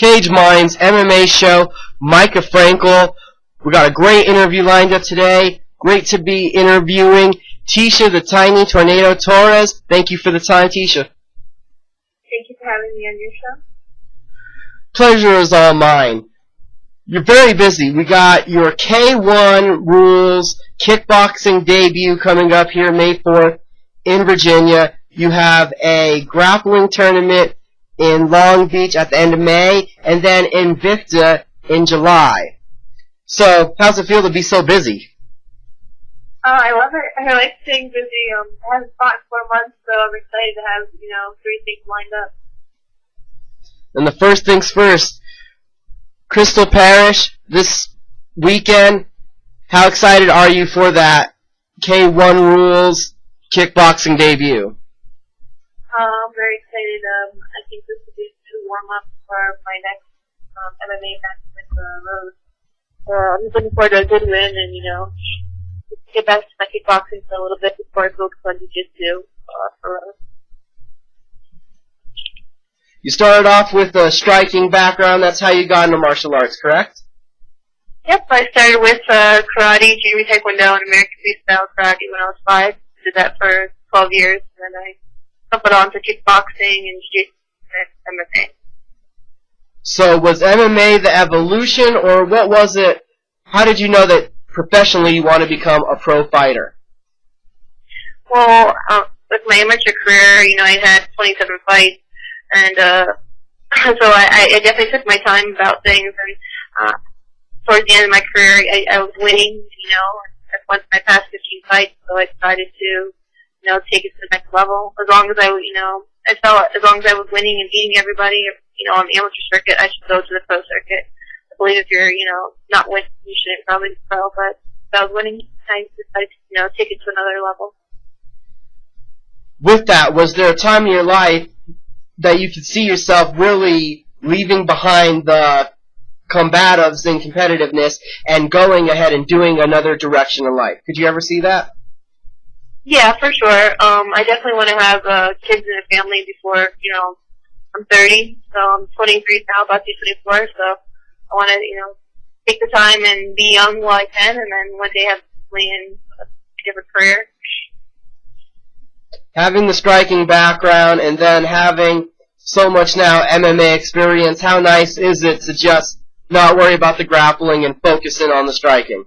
Cage Minds MMA Show. Micah Frankel. We got a great interview lined up today. Great to be interviewing Tecia the Tiny Tornado Torres. Thank you for the time, Tecia. Thank you for having me on your show. Pleasure is all mine. You're very busy. We got your K1 Rules kickboxing debut coming up here May 4th in Virginia. You have a grappling tournament in Long Beach at the end of May, and then Invicta in July. So, how's it feel to be so busy? I love it. I like staying busy. I haven't fought in 4 months, so I'm excited to have, 3 things lined up. And the first things first, Crystal Parrish this weekend. How excited are you for that K1 Rules kickboxing debut? I'm very excited. I think this will be a good warm-up for my next MMA match with Rose. I'm just looking forward to a good win and, get back to my kickboxing for a little bit before I focus on jiu-jitsu for Rose. You started off with a striking background. That's how you got into martial arts, correct? Yep, I started with karate, junior taekwondo, and American freestyle karate when I was 5. Did that for 12 years, and then I jumped on to kickboxing and jiu-jitsu and MMA. So was MMA the evolution, or what was it? How did you know that professionally you want to become a pro fighter? Well, with my amateur career, I had 27 fights, and so I definitely took my time about things, and towards the end of my career, I was winning, once I passed 15 fights, so I decided to, take it to the next level. As long as I felt as long as I was winning and beating everybody, on the amateur circuit, I should go to the pro circuit. I believe if you're, not winning, you shouldn't probably be pro, but if I was winning, I decided to, take it to another level. With that, was there a time in your life that you could see yourself really leaving behind the combatives and competitiveness and going ahead and doing another direction in life? Could you ever see that? Yeah, for sure. I definitely want to have kids and a family before, I'm 30, so I'm 23 now, about to be 24, so I want to, take the time and be young while I can, and then one day have a family and a different career. Having the striking background and then having so much now MMA experience, how nice is it to just not worry about the grappling and focus in on the striking?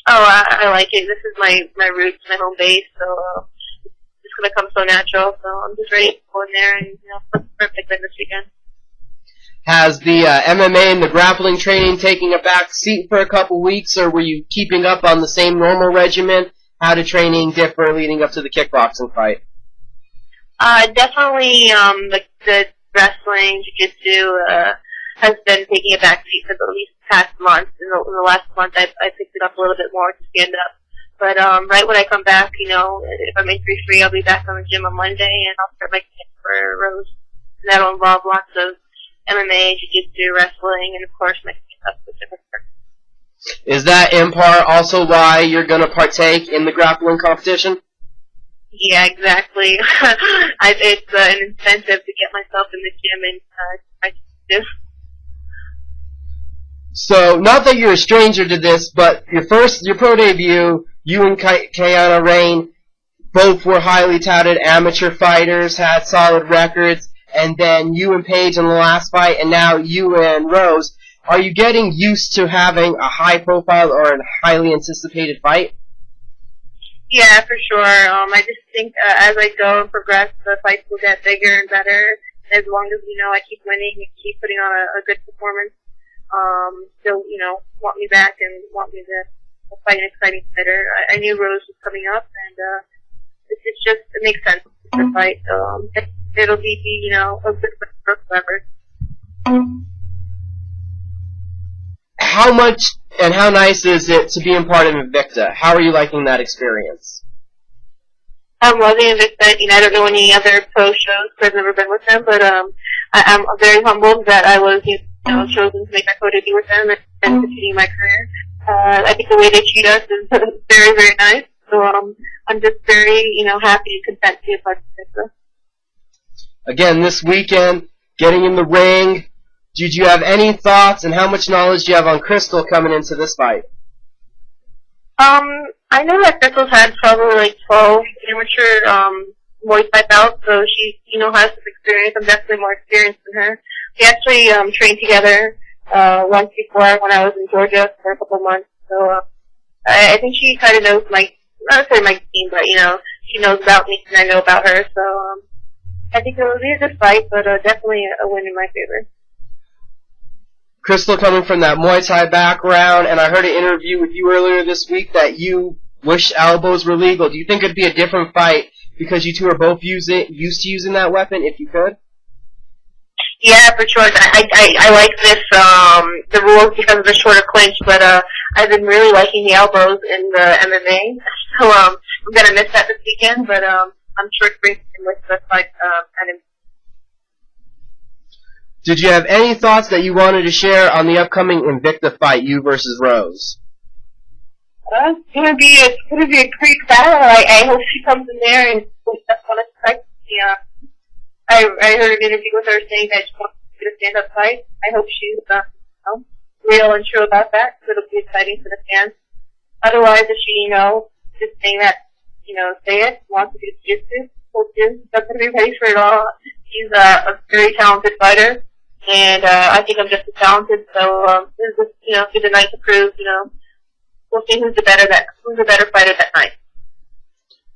Oh, I like it. This is my roots, my home base, so it's going to come so natural. So I'm just ready to go in there and, put perfect in this weekend. Has the MMA and the grappling training taken a back seat for a couple weeks, or were you keeping up on the same normal regimen? How did training differ leading up to the kickboxing fight? Definitely, the wrestling, jiu-jitsu, has been taking a back seat for the least past month. In the last month, I picked it up a little bit more to stand up. But, right when I come back, if I'm injury-free, I'll be back on the gym on Monday, and I'll start my camp for Rose. And that'll involve lots of MMA, jiu-jitsu, wrestling, and of course, my camp specific. Is that in part also why you're going to partake in the grappling competition? Yeah, exactly. It's an incentive to get myself in the gym and I do. So, not that you're a stranger to this, but your pro debut, you and Kiana Rain both were highly touted amateur fighters, had solid records, and then you and Paige in the last fight, and now you and Rose. Are you getting used to having a high profile or a highly anticipated fight? Yeah, for sure. I just think as I go and progress, the fights will get bigger and better. As long as, I keep winning and keep putting on a good performance, they'll, want me back and want me to fight an exciting fighter. I knew Rose was coming up, and it makes sense to fight. It'll be, a good fight forever. How much and how nice is it to be in part of Invicta? How are you liking that experience? I'm loving Invicta. I don't know any other pro shows, because I've never been with them, but I'm very humbled that I was chosen to make my pro debut with them and continue my career. I think the way they treat us is very, very nice. So I'm just very, happy and content to be a part of Invicta. Again, this weekend, getting in the ring, Did you have any thoughts, and how much knowledge do you have on Crystal coming into this fight? I know that Crystal's had probably like 12 amateur Muay Thai bouts, so she, has some experience. I'm definitely more experienced than her. We actually trained together once before when I was in Georgia for a couple of months. So I think she kind of knows not my team, but she knows about me and I know about her. So I think it will be a good fight, but definitely a win in my favor. Crystal coming from that Muay Thai background, and I heard an interview with you earlier this week that you wish elbows were legal. Do you think it'd be a different fight because you two are both used to using that weapon, if you could? Yeah, for sure. I like this, the rules because of the shorter clinch, but I've been really liking the elbows in the MMA. So I'm gonna miss that this weekend, but I'm sure it's great to with the fight. Did you have any thoughts that you wanted to share on the upcoming Invicta fight, you versus Rose? It's gonna be a great battle. I hope she comes in there and that's what I expect. I heard an interview with her saying that she wants to get a stand-up fight. I hope she's real and true about that, because it'll be exciting for the fans. Otherwise, if she, just saying that, say it, wants to do jiu-jitsu, that's going to be ready for it all. She's a very talented fighter, and I think I'm just as talented, so this is, it's a night to prove, we'll see who's the better fighter that night.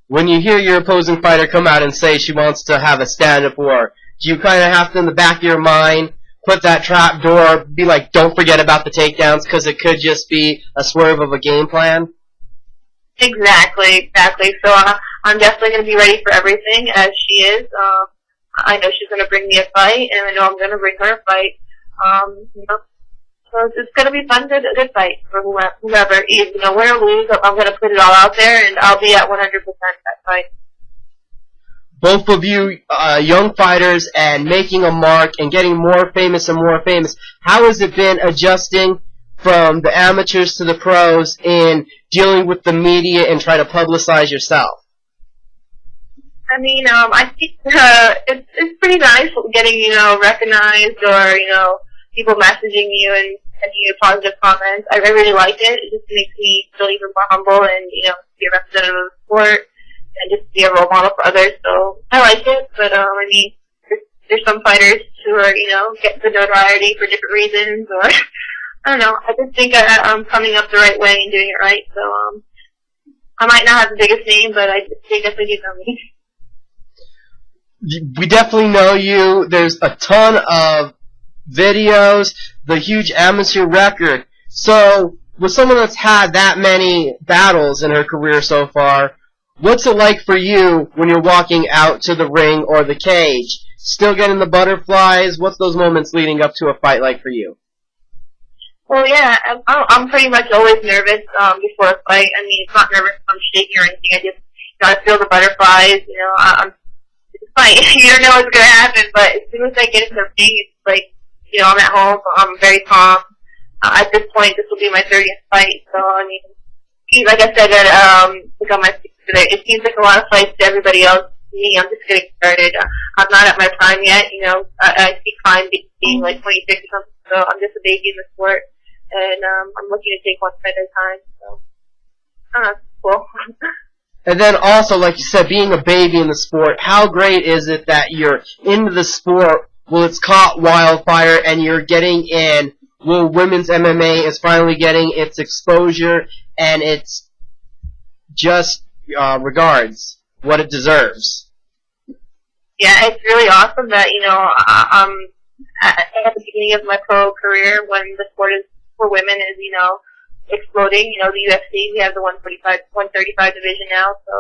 When you hear your opposing fighter come out and say she wants to have a stand-up war, do you kind of have to, in the back of your mind, put that trap door, be like, don't forget about the takedowns, because it could just be a swerve of a game plan? Exactly. So I'm definitely going to be ready for everything, as she is. I know she's going to bring me a fight, and I know I'm going to bring her a fight. So it's going to be fun, a good fight for whoever. Win or lose, I'm going to put it all out there, and I'll be at 100% that fight. Both of you, young fighters, and making a mark and getting more famous and more famous. How has it been adjusting from the amateurs to the pros in dealing with the media and trying to publicize yourself? I mean, I think it's pretty nice getting, recognized or, people messaging you and sending you positive comments. I really like it. It just makes me feel even more humble and, be a representative of the sport and just be a role model for others. So I like it, but I mean, there's some fighters who are, getting the notoriety for different reasons, or I don't know. I just think I'm coming up the right way and doing it right. So I might not have the biggest name, but they definitely do know me. We definitely know you. There's a ton of videos, the huge amateur record. So, with someone that's had that many battles in her career so far, what's it like for you when you're walking out to the ring or the cage? Still getting the butterflies? What's those moments leading up to a fight like for you? Well, yeah, I'm pretty much always nervous before a fight. I mean, it's not nervous if I'm shaking or anything. I just gotta feel the butterflies. It's fine. You don't know what's gonna happen, but as soon as I get into the ring, it's like, I'm at home, so I'm very calm. At this point, this will be my 30th fight, so, I mean, like I said, like on my speech today, it seems like a lot of fights to everybody else. Me, I'm just getting started. I'm not at my prime yet, I see prime being like 26 or something, so I'm just a baby in the sport, and I'm looking to take one fight at a time, so, cool. And then also, like you said, being a baby in the sport, how great is it that you're into the sport? Well, it's caught wildfire, and you're getting in. Well, women's MMA is finally getting its exposure, and it's just regards what it deserves. Yeah, it's really awesome that, at the beginning of my pro career, when the sport is for women is, exploding, the UFC, we have the 135 division now, so,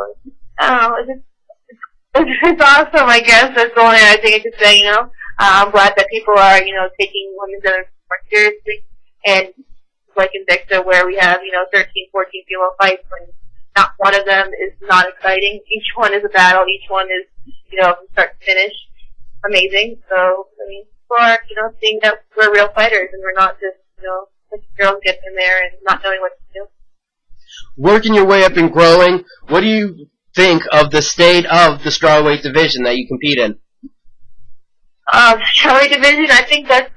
I don't know, it's awesome, I guess. That's the only thing I can say, I'm glad that people are, taking women's MMA more seriously, and like Invicta, where we have, 13, 14 female fights, when not one of them is not exciting. Each one is a battle. Each one is, from start to finish, amazing. So, I mean, people are, seeing that we're real fighters, and we're not just, like girls getting in there and not knowing what to do. Working your way up and growing, what do you think of the state of the strawweight division that you compete in? The strawweight division, I think that's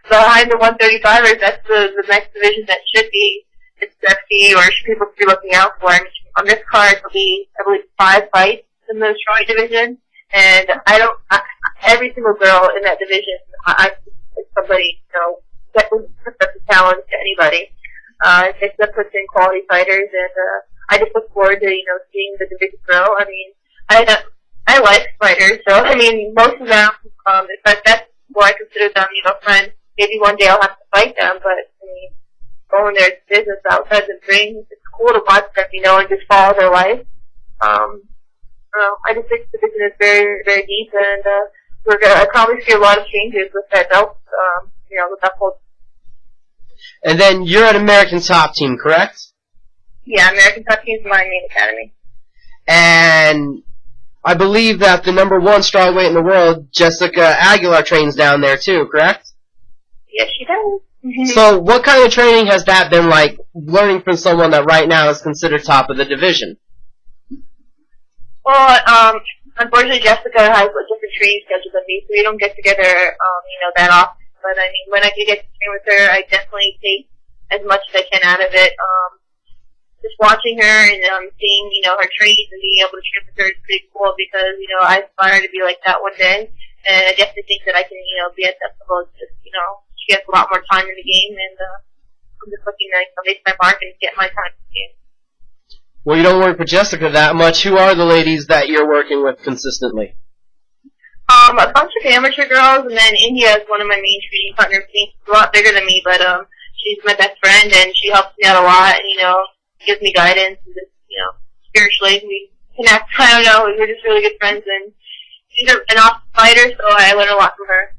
behind the 135ers, that's the next division that should be it's FC or people should be looking out for. I mean, on this card, there'll be, I believe, 5 fights in the strawweight division, and every single girl in that division, I think somebody, that would put up a challenge to anybody. It's that puts in quality fighters, and I just look forward to, seeing the division grow. I mean, I like fighters, so, I mean, most of them, in fact, that's why I consider them, friends. Maybe one day I'll have to fight them, but, I mean, going their business outside the ring, it's cool to watch them, and just follow their life. I just think the division is very, very deep, and we're going to probably see a lot of changes with that belt, with that whole. And then you're at American Top Team, correct? Yeah, American Top Team is my main academy. And I believe that the #1 strawweight in the world, Jessica Aguilar, trains down there too, correct? Yes, she does. So what kind of training has that been like, learning from someone that right now is considered top of the division? Well, unfortunately, Jessica has a different training schedule than me, so we don't get together, that often. But, I mean, when I do get to train with her, I definitely take as much as I can out of it. Just watching her and seeing, her trains and being able to train with her is pretty cool because, I aspire to be like that one day. And I definitely think that I can, be at that level. It's just, she has a lot more time in the game, and I'm just looking to make my mark and get my time in the game. Well, you don't work with Jessica that much. Who are the ladies that you're working with consistently? A bunch of amateur girls, and then India is one of my main training partners. She's a lot bigger than me, but she's my best friend, and she helps me out a lot, and, gives me guidance, and just, spiritually, we connect. I don't know, we're just really good friends, and she's an awesome fighter, so I learn a lot from her.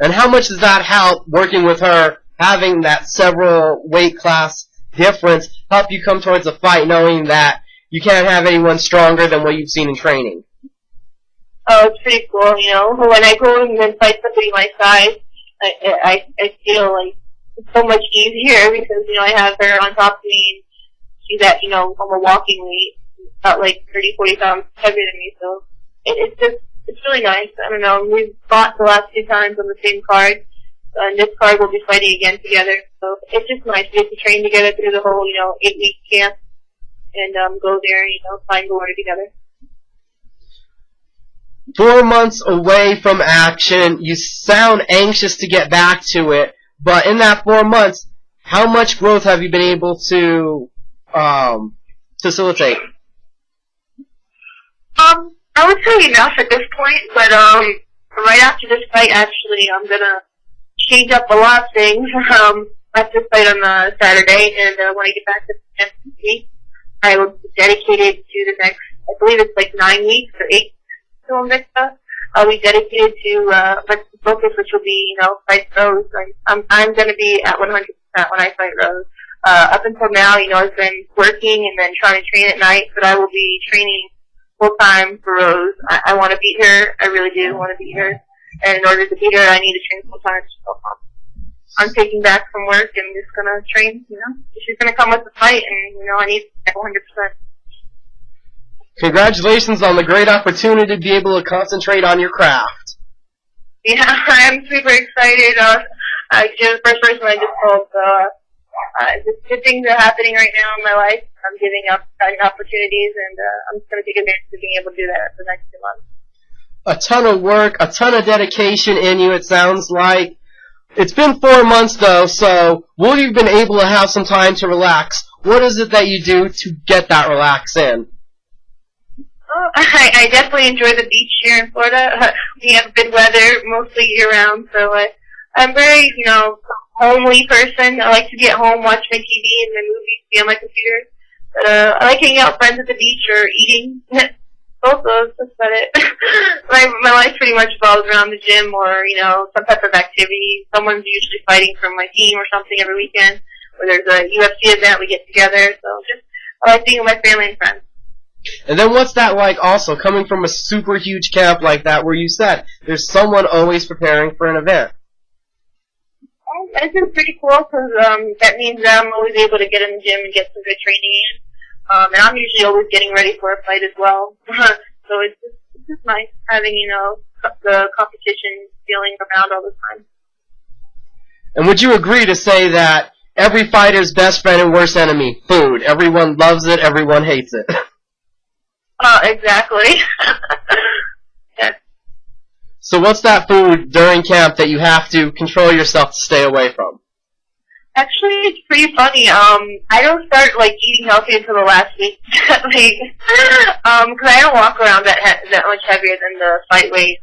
And how much does that help, working with her, having that several weight class difference, help you come towards a fight knowing that you can't have anyone stronger than what you've seen in training? Oh, it's pretty cool, When I go and fight somebody my size, I feel like it's so much easier because, I have her on top of me. She's at, on a walking weight, about like 30, 40 pounds heavier than me, so it's really nice. I don't know, we've fought the last 2 times on the same card, and this card we'll be fighting again together, so it's just nice to get to train together through the whole, 8-week camp, and go there, find glory together. 4 months away from action, you sound anxious to get back to it, but in that 4 months, how much growth have you been able to facilitate? I would say enough at this point, but right after this fight, actually, I'm gonna change up a lot of things. After this fight on Saturday, and when I get back to the FC, I will be dedicated to the next, I believe it's like 9 weeks or 8 to Invicta. I'll be dedicated to my focus, which will be, fight Rose. I'm gonna be at 100% when I fight Rose. Up until now, I've been working and then trying to train at night, but I will be training full time for Rose. I want to beat her. I really do want to beat her. And in order to beat her, I need to train full time. So I'm taking back from work and just gonna train. She's gonna come with the fight, and I need to 100%. Congratulations on the great opportunity to be able to concentrate on your craft. Yeah, I'm super excited. You're the first person I just told. Just good things are happening right now in my life. I'm giving up opportunities, and I'm just going to take advantage of being able to do that for the next 2 months. A ton of work, a ton of dedication in you, it sounds like. It's been 4 months, though, so will you have been able to have some time to relax? What is it that you do to get that relax in? I definitely enjoy the beach here in Florida. We have good weather mostly year-round, so I'm very, homely person. I like to be at home, watch my TV and then movies, be on my computer. But I like hanging out with friends at the beach or eating. Both those, that's about it. my life pretty much revolves around the gym or, some type of activity. Someone's usually fighting from my team or something every weekend. Or there's a UFC event, we get together. So I like being with my family and friends. And then what's that like also, coming from a super huge camp like that where you said there's someone always preparing for an event? It's been pretty cool because that means that I'm always able to get in the gym and get some good training in. And I'm usually always getting ready for a fight as well. So it's just nice having, the competition feeling around all the time. And would you agree to say that every fighter's best friend and worst enemy, food? Everyone loves it, everyone hates it. Exactly. Yes. So what's that food during camp that you have to control yourself to stay away from? Actually, it's pretty funny. I don't start like eating healthy until the last week, because I don't walk around that much heavier than the fight weight.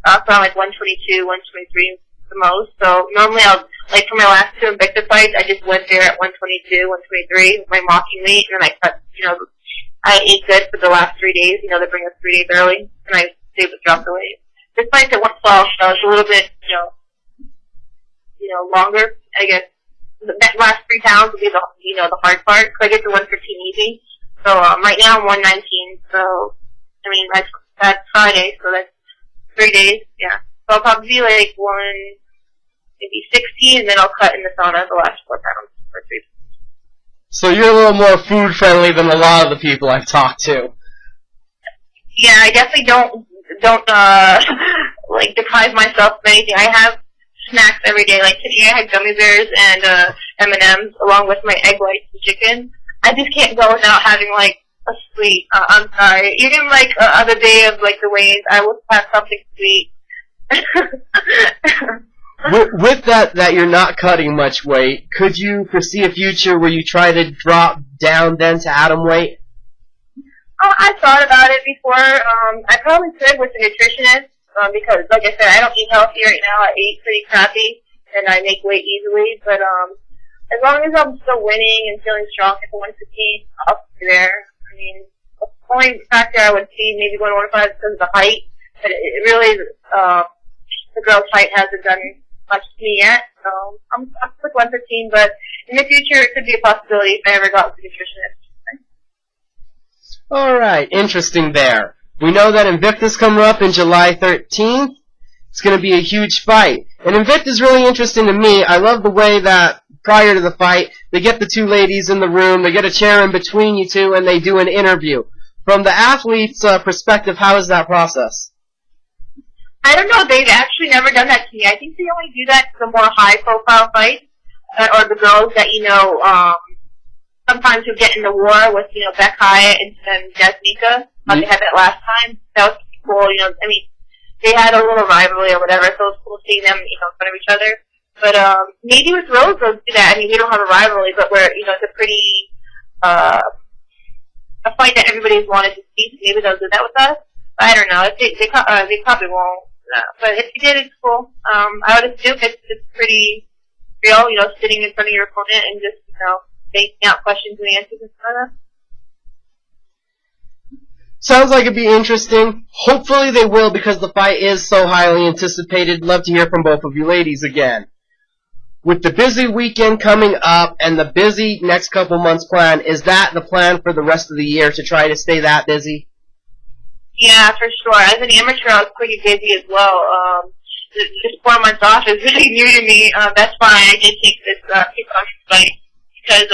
I was around like 122, 123 the most. So normally I'll, like for my last two Invicta fights, I just went there at 122, 123 with my mocking weight, and then I cut, I ate good for the last 3 days. They bring us 3 days early, and I was able to drop the weight. This fight's at 112, so it's a little bit, longer, I guess. The last 3 pounds will be the hard part, because I get to 115 easy. So, right now I'm 119, so, that's Friday, so that's 3 days, yeah. So I'll probably be like maybe 60, and then I'll cut in the sauna the last 4 pounds, or 3. So you're a little more food friendly than a lot of the people I've talked to. Yeah, I definitely don't deprive myself of anything. I have snacks every day. Like today I had gummy bears and M&Ms along with my egg whites and chicken. I just can't go without having like a sweet. I'm sorry. Even like other day of like the weigh-ins, I will have something sweet. With that you're not cutting much weight, could you foresee a future where you try to drop down then to atom weight? Oh, I thought about it before. I probably could with a nutritionist, because, like I said, I don't eat healthy right now. I eat pretty crappy, and I make weight easily. But as long as I'm still winning and feeling strong at the 115, I'll be there. The only factor I would see maybe going to 105 is because of the height. But it really, the girl's height hasn't done much to me yet. So I'm with 115, but in the future, it could be a possibility if I ever got with a nutritionist. All right, interesting there. We know that Invicta's coming up in July 13th. It's going to be a huge fight. And Invicta's really interesting to me. I love the way that prior to the fight, they get the two ladies in the room, they get a chair in between you two, and they do an interview. From the athlete's perspective, how is that process? I don't know. They've actually never done that to me. I think they only do that to the more high-profile fights, or the girls that, sometimes you'll get in the war with, Beck Hyatt and Jasmika. They had that last time. That was cool. They had a little rivalry or whatever, so it was cool seeing them, in front of each other. But maybe with Rose they'll do that. We don't have a rivalry, but it's a pretty a fight that everybody's wanted to see. So maybe they'll do that with us. But I don't know. They probably won't. But if you did, it's cool. I would assume it's pretty real. Sitting in front of your opponent and just thinking out questions and answers and stuff. Sounds like it'd be interesting. Hopefully they will, because the fight is so highly anticipated. Love to hear from both of you ladies again. With the busy weekend coming up and the busy next couple months plan, is that the plan for the rest of the year, to try to stay that busy? Yeah, for sure. As an amateur, I was pretty busy as well. This 4 months off is really new to me. That's why I did take this kickboxing fight. Because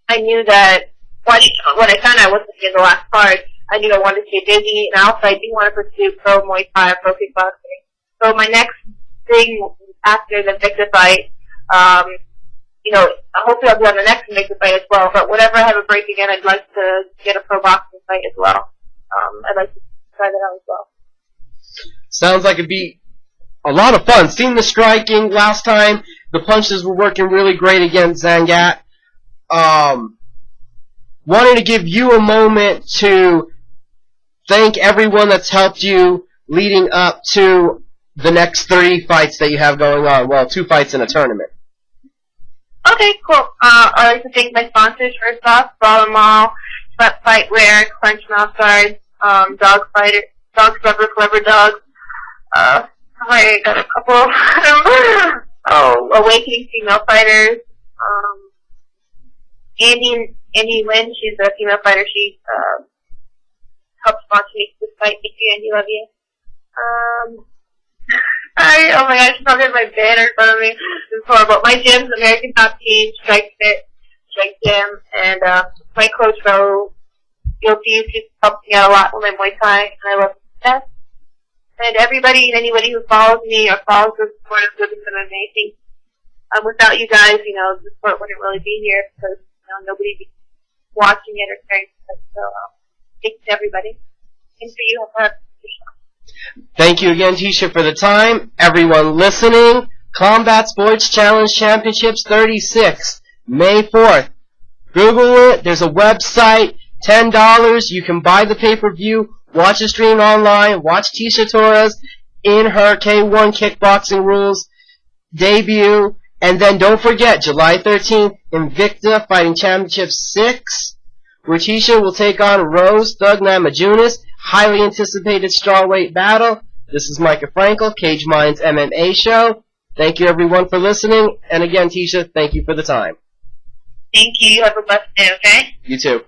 I knew that when I found out I wasn't getting the last card, I knew I wanted to stay busy, and also I do want to pursue pro Muay Thai, pro kickboxing. So my next thing after the Invicta fight, hopefully I'll be on the next Invicta fight as well. But whenever I have a break again, I'd like to get a pro boxing fight as well. I'd like to try that out as well. Sounds like it'd be a lot of fun. Seeing the striking last time, the punches were working really great against Zangat. Wanted to give you a moment to thank everyone that's helped you leading up to the next 3 fights that you have going on. Well, 2 fights in a tournament. Okay, cool. I'd like to thank my sponsors first off, Ball Mall, Sweat Fightwear, Clench Mouth Guards, Dog Scrubber, Clever Dogs. I got a couple. Awakening Female Fighters. Andy Lynn, she's a female fighter. She helped sponsor me for this fight. Thank you, Andy. Love you. Oh my gosh, she's probably in my bed in front of me. This is horrible. My gym's American Top Team, Strike Fit, Strike Gym, and my coach, Ro, she's helped me out a lot with my Muay Thai, and I love that. And everybody and anybody who follows me or follows the sport of women's MMA, without you guys, the sport wouldn't really be here because, nobody would be watching it or caring. So, thanks to everybody. Thanks for you for the show. Thank you again, Tecia, for the time. Everyone listening, Combat Sports Challenge Championships 36, May 4th. Google it. There's a website, $10. You can buy the pay-per-view, watch the stream online, watch Tecia Torres in her K1 kickboxing rules debut. And then don't forget, July 13th, Invicta Fighting Championship 6, where Tecia will take on Rose Thug Namajunas. Highly anticipated strawweight battle. This is Micah Frankel, Cage Minds MMA Show. Thank you, everyone, for listening. And again, Tecia, thank you for the time. Thank you. You have a blessed day, okay? You too.